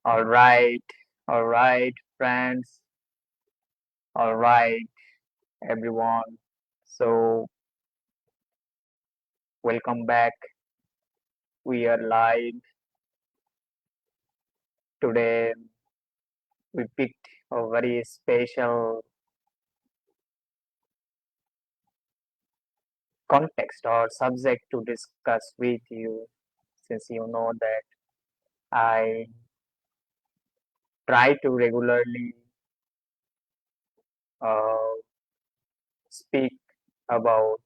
All right, friends, all right, everyone. So, welcome back. We are live today. We picked a very special context or subject to discuss with you, since you know that I try to regularly uh, speak about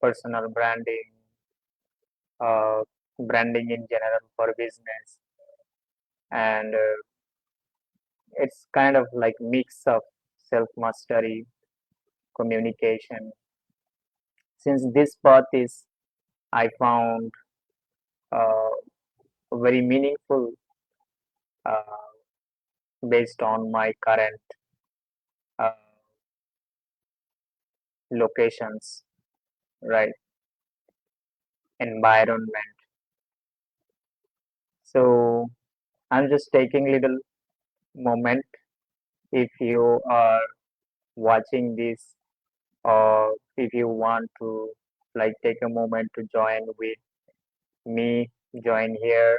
personal branding, uh, branding in general for business, and it's kind of like mix of self mastery, communication. Since this path is, I found uh, very meaningful uh, based on my current uh, locations, right, environment. So I'm just taking little moment if you are watching this, or if you want to like take a moment to join with me, join here.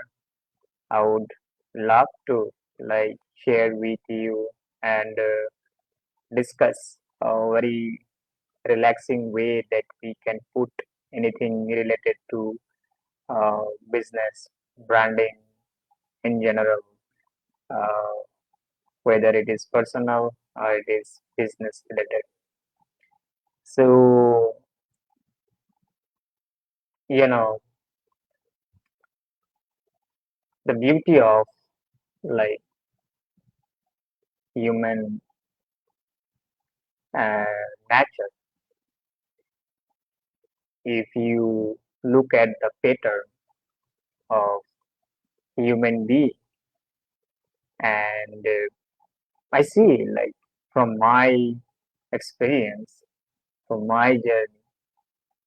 I would love to like share with you and discuss a very relaxing way that we can put anything related to business, branding in general, uh, whether it is personal or it is business related. So, you know, the beauty of like human uh, nature, if you look at the pattern of human being, and I see like from my experience, from my journey,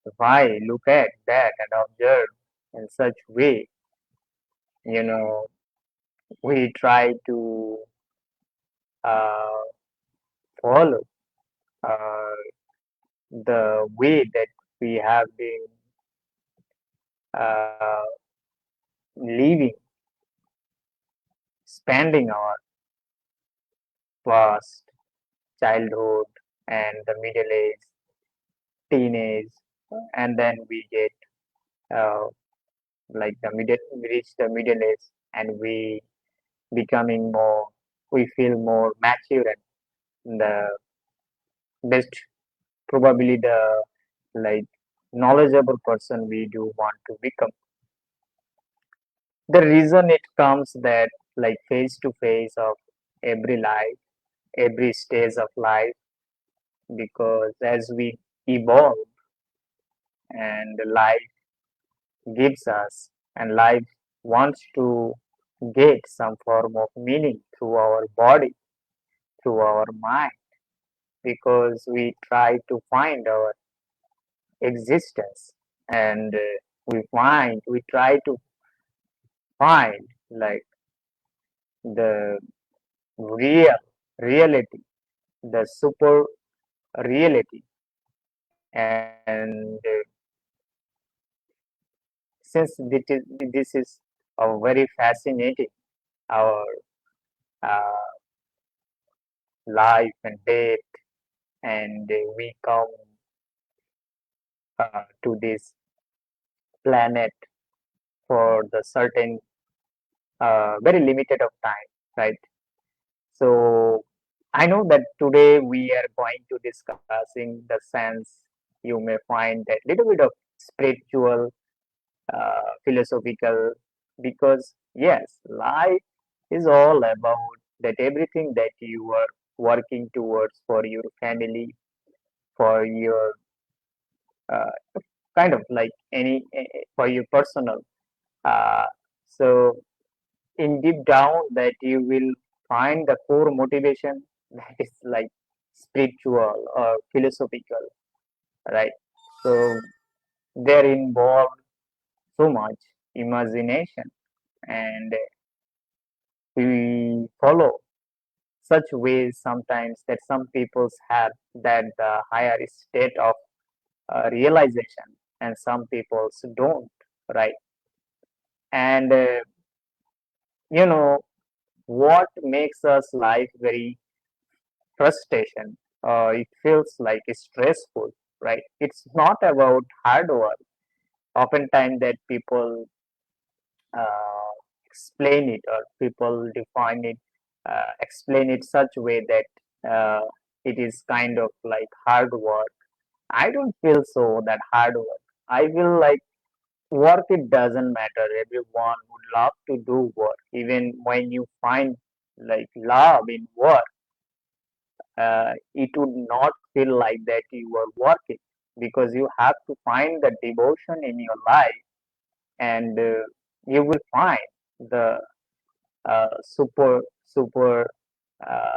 if I look at that and observe in such way, you know, we try to uh, follow uh, the way that we have been uh, living, spending our past childhood and the middle age, teenage, and then we get uh, like we reach the middle age, and we becoming more, we feel more mature and the best, probably the like knowledgeable person we do want to become. The reason it comes that like face to face of every life, every stage of life, because as we evolve and life gives us, and life wants to get some form of meaning through our body, through our mind, because we try to find our existence, and we try to find like the real reality, the super reality. And since this is a very fascinating, our uh, life and death, and we come to this planet for the certain very limited of time, right? So I know that today we are going to discussing the sense you may find that little bit of spiritual, philosophical, because yes, life is all about that everything that you are working towards for your family, for your uh, kind of like for your personal. Uh, so in deep down that you will find the core motivation that is like spiritual or philosophical, right? So they're involved, so much imagination, and, we follow such ways sometimes that some peoples have that the higher state of realization and some peoples don't, right? And you know what makes us life very frustration, it feels like stressful, right? It's not about hard work. Oftentimes that people uh, explain it or people define it, explain it such way that it is kind of like hard work. I don't feel so that hard work. I feel like work, it doesn't matter. Everyone would love to do work. Even when you find like love in work, it would not feel like that you are working, because you have to find the devotion in your life, and you will find the super uh,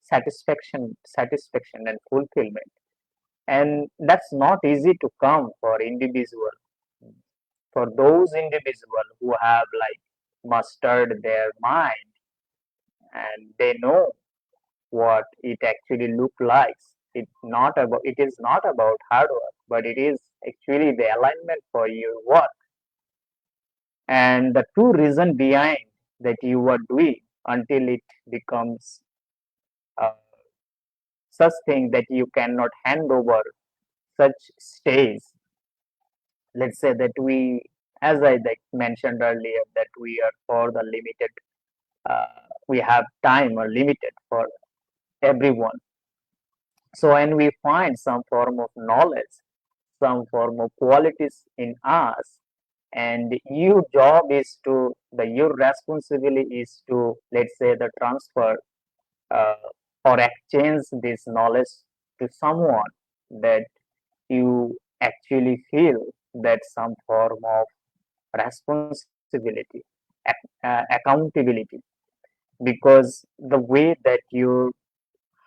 satisfaction and fulfillment. And that's not easy to come for individual, for those individual who have like mastered their mind, and they know what it actually look like. It is not about hard work, but it is actually the alignment for your work and the true reason behind that you are doing, until it becomes uh, such thing that you cannot hand over such stage. Let's say that we, as I like mentioned earlier, that we are for the limited, we have time or limited for everyone. So when we find some form of knowledge, some form of qualities in us, and your job is to, the your responsibility is to, let's say, the transfer uh, or exchange this knowledge to someone that you actually feel that some form of responsibility, accountability, because the way that your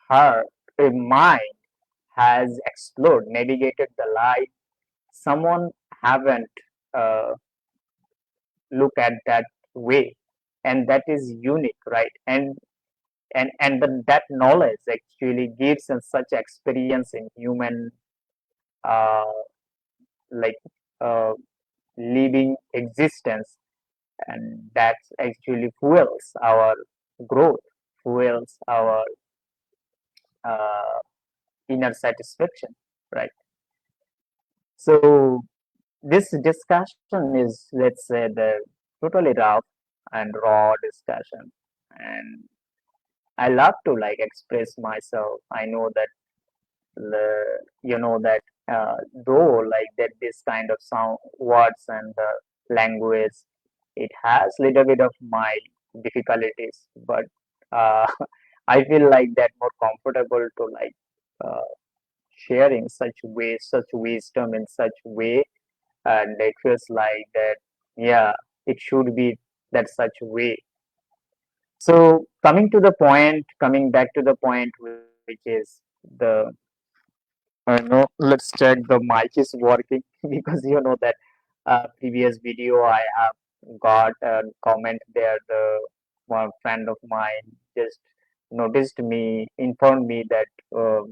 heart, mind has explored, navigated the life, someone haven't uh, look at that way, and that is unique, right? That knowledge actually gives us such experience in human uh, like uh, living existence, and that actually fuels our growth, fuels our uh, inner satisfaction, right? So this discussion is, let's say, the totally rough and raw discussion, and I love to like express myself. I know that that though like that this kind of sound words and the language, it has little bit of my difficulties, but uh, I feel like that more comfortable to like uh, sharing such way, such wisdom in such way, and it feels like that, yeah, it should be that such way. So coming back to the point, which is the no, let's check the mic is working because that previous video I have got a comment there. The one friend of mine just informed me that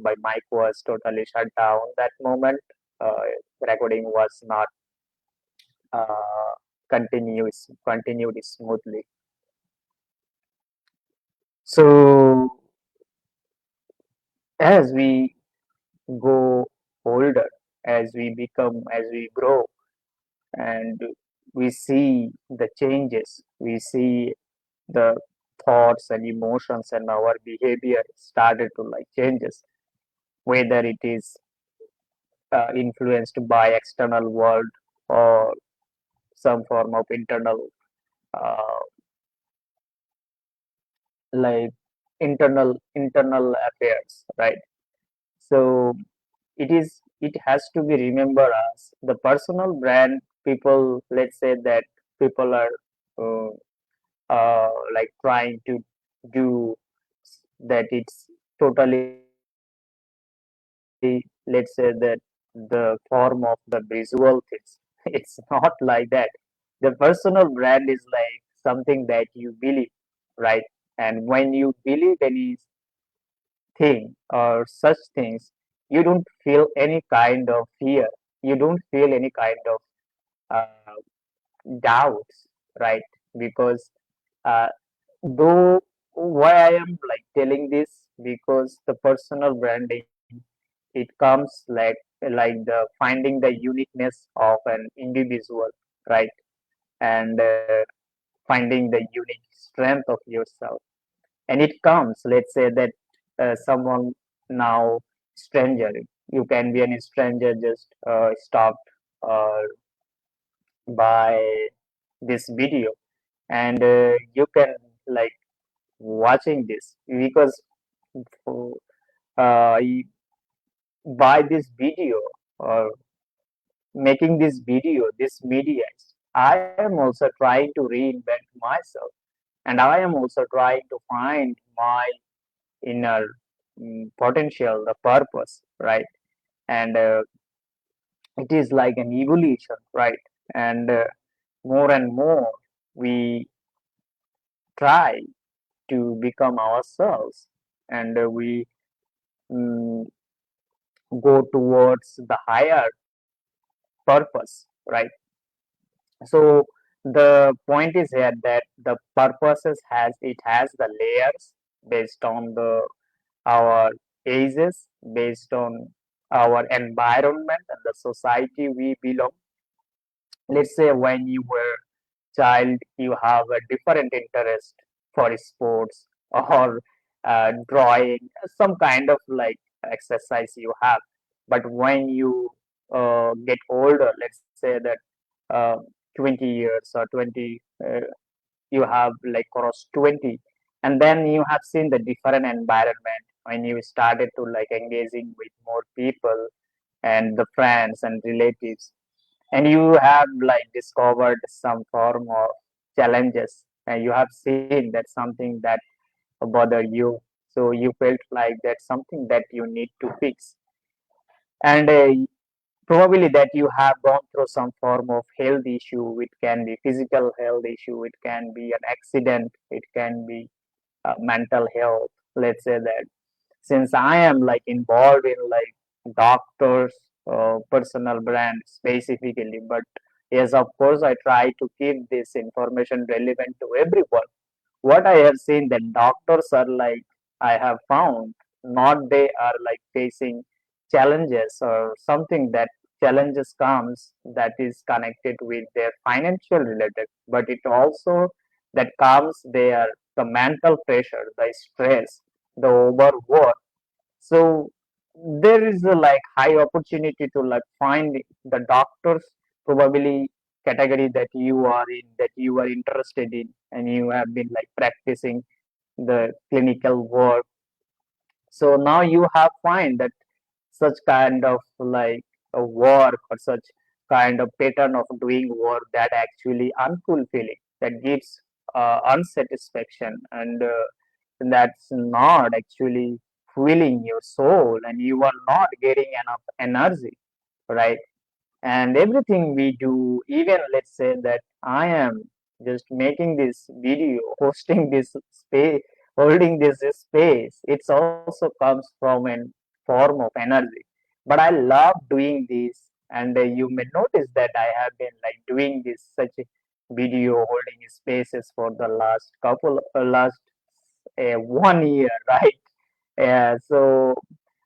my mic was totally shut down that moment. Uh, Recording was not uh, continued smoothly. So as we go older, as we grow, and we see the changes, we see the thoughts and emotions and our behavior started to like changes, whether it is influenced by external world or some form of internal uh, like internal affairs, right? So it has to be remember as the personal brand. People, let's say that people are uh, like trying to do that, it's totally, let's say that the form of the visual things. It's not like that. The personal brand is like something that you believe. right? And when you believe anything or such things, you don't feel any kind of fear. You don't feel any kind of doubts, right? Because uh, though why I am like telling this, because the personal branding, it comes like the finding the uniqueness of an individual, right? And finding the unique strength of yourself. And it comes, let's say that someone now stranger, you can be any stranger just stopped uh, by this video, and you can like watching this because uh, by this video or making this video, this media, I am also trying to reinvent myself, and I am also trying to find my inner potential, the purpose, right? And it is like an evolution, right? And more and more we try to become ourselves, and we mm, go towards the higher purpose, right? So the point is here that the purposes has it has the layers based on the our ages, based on our environment and the society we belong. Let's say when you were child, you have a different interest for sports or drawing, some kind of like exercise you have. But when you get older, let's say that uh, 20 years or 20, you have like crossed 20, and then you have seen the different environment when you started to like engaging with more people and the friends and relatives, and you have like discovered some form of challenges, and you have seen that something that bother you, so you felt like that's something that you need to fix, and probably that you have gone through some form of health issue. It can be physical health issue, it can be an accident, it can be mental health, let's say that. Since I am like involved in like doctors personal brand specifically, but yes, of course I try to keep this information relevant to everyone. What I have seen that doctors are like, I have found, not they are like facing challenges or something that challenges comes that is connected with their financial related, but it also that comes their the mental pressure, the stress, the overwork. So there is a like high opportunity to like find the doctors probably category that you are in, that you are interested in, and you have been like practicing the clinical work. So now you have find that such kind of like a work or such kind of pattern of doing work that actually unfulfilling, that gives unsatisfaction, and that's not actually filling your soul, and you are not getting enough energy, right? And everything we do, even let's say that I am just making this video, hosting this space, holding this space, it also comes from a form of energy. But I love doing this, and you may notice that I have been like doing this such a video holding spaces for the last couple last 1 year, right? Yeah, so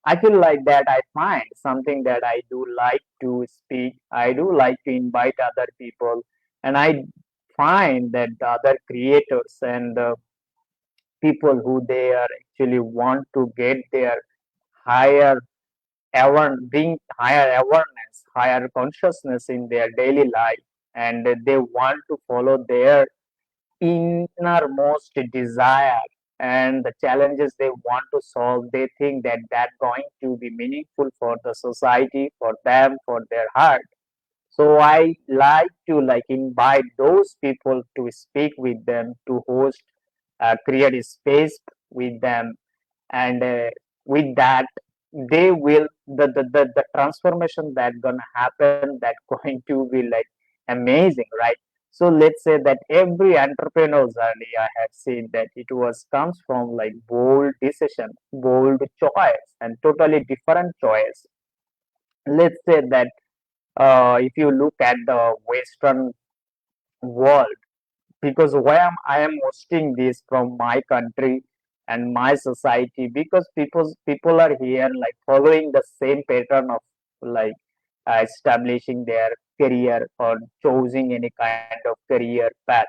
I feel like that I find something that I do like to speak. I do like to invite other people, and I find that the other creators and the people who they are actually want to get their higher bring higher awareness, higher consciousness in their daily life, and they want to follow their innermost desire and the challenges they want to solve. They think that that going to be meaningful for the society, for them, for their heart. So I like to like invite those people to speak with them, to host, create a space with them, and with that they will the transformation that gonna happen, that going to be like amazing, right? So let's say that every entrepreneur's journey I have seen that it was comes from like bold decision, bold choice, and totally different choice. Let's say that if you look at the Western world, because why I am hosting this from my country and my society, because people are here like following the same pattern of like establishing their career or choosing any kind of career path.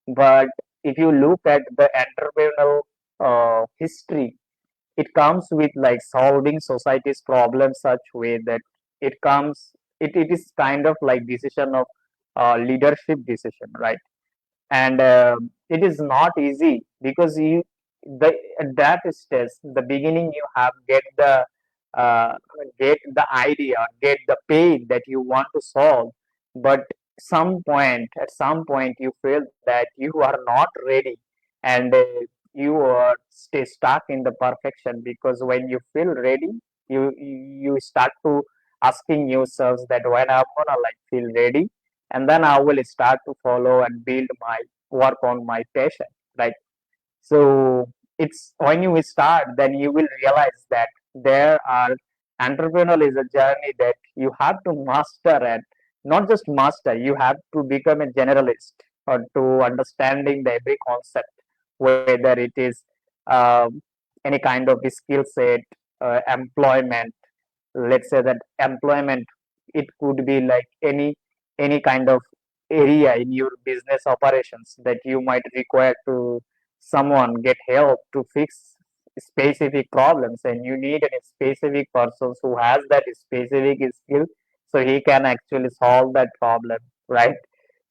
But if you look at the entrepreneurial history, it comes with like solving society's problems such way that it is kind of like decision of leadership decision, right? And it is not easy because you the at that stage the beginning you have uh, get the idea, get the pain that you want to solve, but some point you feel that you are not ready, and you are stay stuck in the perfection, because when you feel ready, you start to asking yourselves that when I'm gonna like feel ready, and then I will start to follow and build my work on my passion, right? So it's when you start, then you will realize that there are entrepreneurial is a journey that you have to master, and not just master, you have to become a generalist or to understanding the every concept, whether it is um, any kind of skill set, employment. Let's say that employment, it could be like any kind of area in your business operations that you might require to someone get help to fix specific problems, and you need a specific person who has that specific skill, so he can actually solve that problem, right?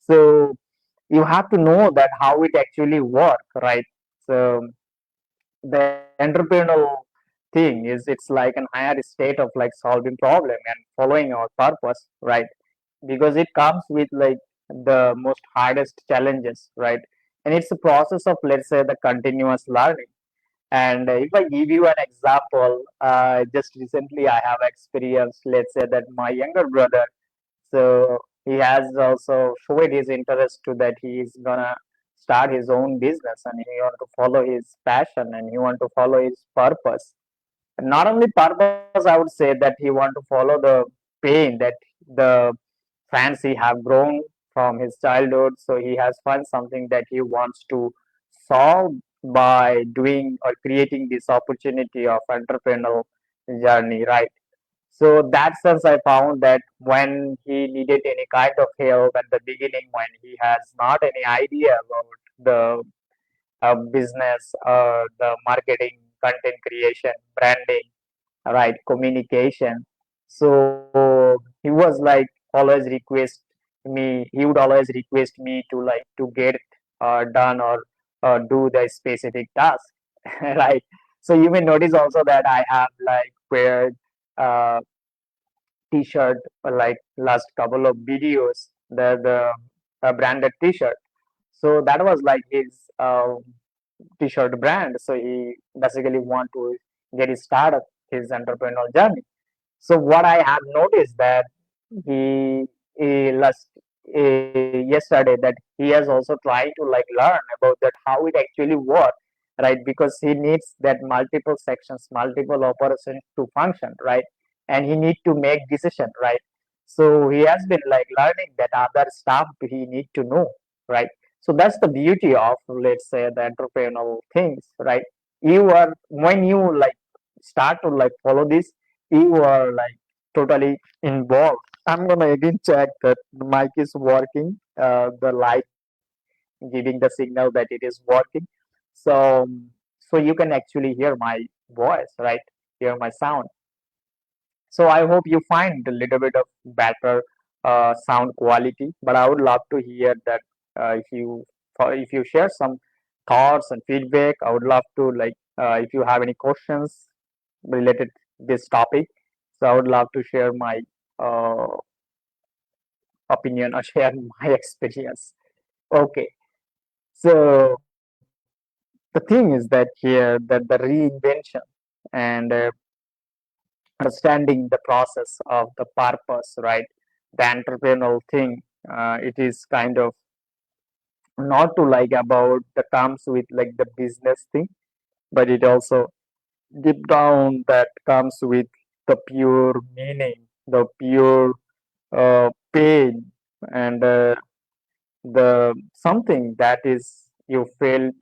So you have to know that how it actually work, right? So the entrepreneurial thing is it's like an higher state of like solving problem and following our purpose, right? Because it comes with like the most hardest challenges, right? And it's a process of, let's say, the continuous learning. And if I give you an example, just recently I have experienced, let's say that my younger brother, so he has also showed his interest to that he is gonna start his own business, and he want to follow his passion, and he want to follow his purpose. And not only purpose, I would say that he want to follow the pain that the fans he have grown from his childhood. So he has found something that he wants to solve by doing or creating this opportunity of entrepreneurial journey, right? So that sense, I found that when he needed any kind of help at the beginning, when he has not any idea about the business, the marketing, content creation, branding, right, communication. So he was like always request he would always request me to like to get done or do the specific task, right? So you may notice also that I have like paired uh, t-shirt like last couple of videos, the branded t-shirt. So that was like his t-shirt brand. So he basically want to get his start of his entrepreneurial journey. So what I have noticed that he last yesterday that he has also tried to like learn about that how it actually works, right? Because he needs that multiple sections, multiple operations to function, right? And he need to make decision, right? So he has been like learning that other stuff he need to know, right? So that's the beauty of, let's say, the entrepreneurial things, right? You are when you like start to like follow this, you are like totally involved. I'm gonna again check that the mic is working, the light giving the signal that it is working. So, so you can actually hear my voice, right? Hear my sound. So I hope you find a little bit of better sound quality. But I would love to hear that if you share some thoughts and feedback. I would love to like if you have any questions related to this topic. So I would love to share my uh, opinion or share my experience. Okay, so the thing is that here that the reinvention and understanding the process of the purpose, right? The entrepreneurial thing, it is kind of. not to like about the comes with like the business thing, but it also deep down that comes with the pure meaning, the pure pain, and the something that is you felt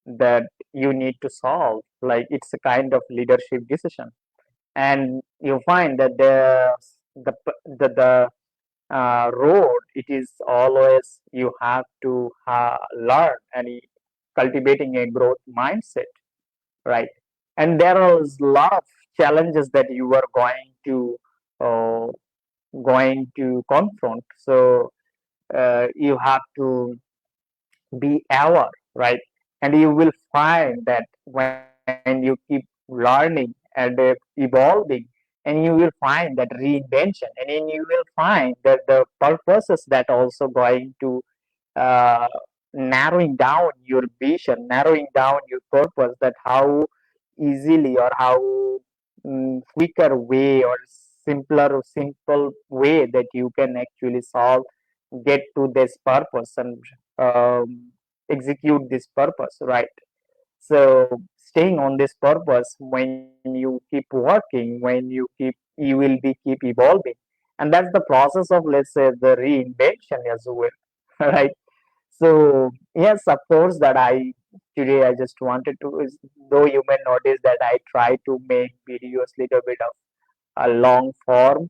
that you need to solve. Like it's a kind of leadership decision, and you find that the road it is always you have to learn and cultivating a growth mindset, right? And there are a lot of challenges that you are uh, going to confront. So you have to be aware, right? And you will find that when you keep learning and evolving, and you will find that reinvention, and then you will find that the purposes that also going to uh, narrowing down your vision, narrowing down your purpose, that how easily or how quicker way or simple way that you can actually solve, get to this purpose and execute this purpose, right? So staying on this purpose, when you keep working, when you will be keep evolving, and that's the process of, let's say, the reinvention as well, right? So yes, of course, that I today I just wanted to, though you may notice that I try to make videos little bit of a long form,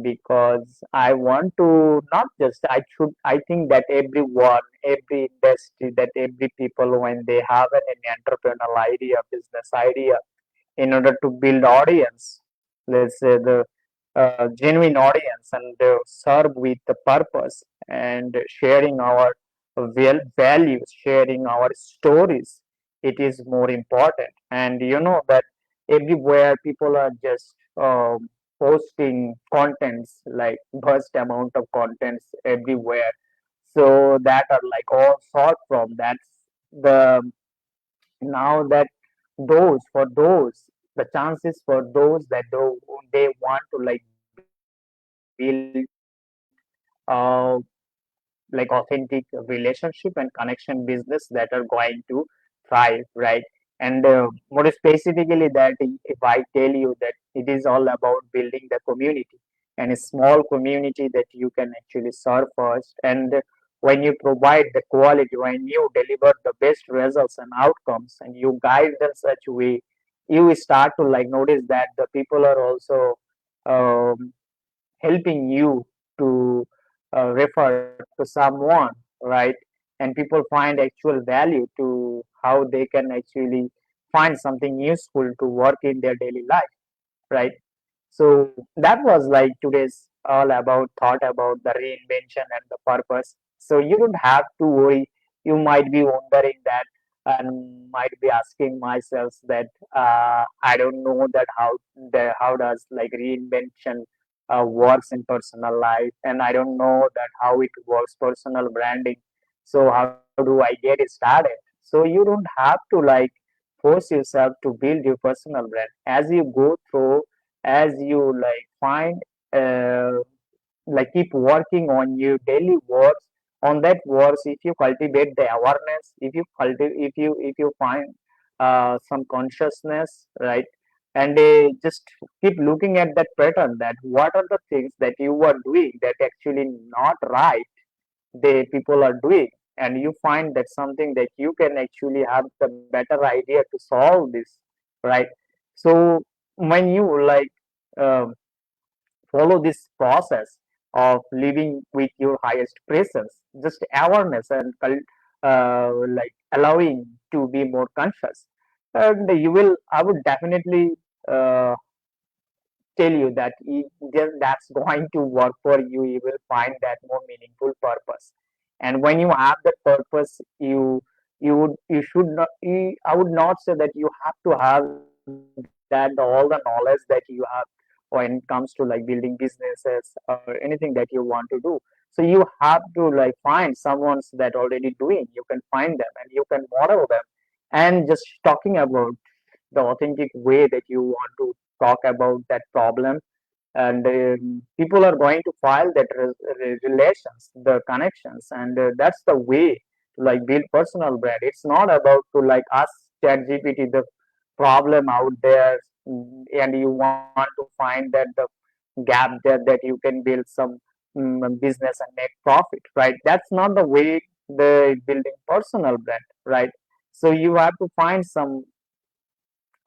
because I want to not just I think that everyone, every industry, that every people when they have an entrepreneurial idea, business idea, in order to build audience, let's say the genuine audience, and serve with the purpose and sharing our values, sharing our stories, it is more important. And you know that everywhere people are just posting contents, like vast amount of contents everywhere, so that are like all short from that's the now that those the chances for those that they want to like build uh like authentic relationship and connection business that are going to thrive, right? And more specifically that if I tell you that it is all about building the community, and a small community that you can actually serve first, and when you provide the quality, when you deliver the best results and outcomes, and you guide them such a way, you will start to like notice that the people are also um, helping you to refer to someone, right? And people find actual value to how they can actually find something useful to work in their daily life, right? So that was like today's all about thought about the reinvention and the purpose. So you don't have to worry. You might be wondering that, and might be asking myself that I don't know that how does like reinvention works in personal life, and I don't know that how it works personal branding. So how do I get it started? So you don't have to like force yourself to build your personal brand as you go through, as you like find uh, like keep working on your daily works, on that works, if you cultivate the awareness, if you find some consciousness, right? And just keep looking at that pattern, that what are the things that you are doing that actually not right, they people are doing, and you find that something that you can actually have the better idea to solve this, right? So when you like um, follow this process of living with your highest presence, just awareness and like allowing to be more conscious, and you will I would definitely uh, tell you that that's going to work for you. You will find that more meaningful purpose, and when you have that purpose, you should not I would not say that you have to have that all the knowledge that you have when it comes to like building businesses or anything that you want to do. So you have to like find someone's that already doing, you can find them and you can model them, and just talking about the authentic way that you want to talk about that problem, and people are going to file that relations, the connections, and that's the way. to like build personal brand. It's not about to like ask ChatGPT the problem out there, and you want to find that the gap there that you can build some business and make profit, right? That's not the way the building personal brand, right? So you have to find some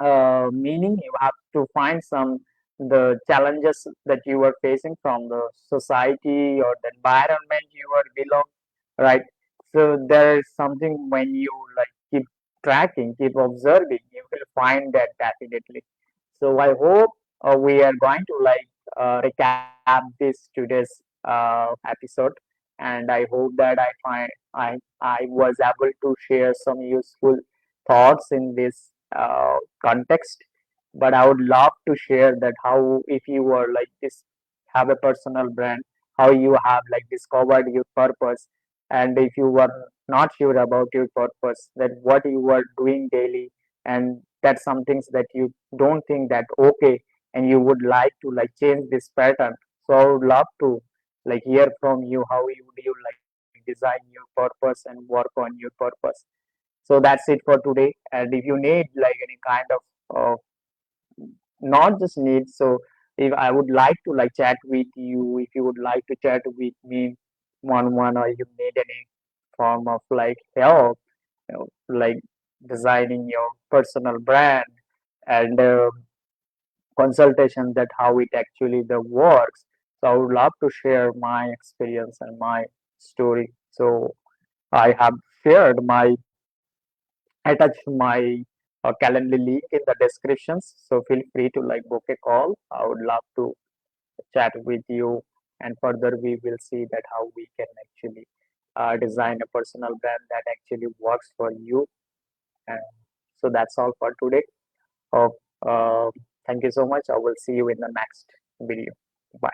meaning. You have to find some the challenges that you are facing from the society or the environment you are belong, right? So there is something when you like keep tracking, keep observing, you will find that definitely. So I hope we are going to like recap this today's episode, and I hope that I was able to share some useful thoughts in this context. But I would love to share that how if you were like this have a personal brand, how you have like discovered your purpose, and if you were not sure about your purpose, that what you were doing daily, and that's some things that you don't think that okay, and you would like to like change this pattern. So I would love to like hear from you how you would you like design your purpose and work on your purpose. So that's it for today. And if you need like any kind of not just need, so if I would like to like chat with you, if you would like to chat with me one one, or you need any form of like help, like designing your personal brand and consultation that how it actually the works. So I would love to share my experience and my story. So I have shared my attach my calendar link in the descriptions. So feel free to like book a call. I would love to chat with you, and further we will see that how we can actually design a personal brand that actually works for you. And so that's all for today. Hope, thank you so much. I will see you in the next video. Bye.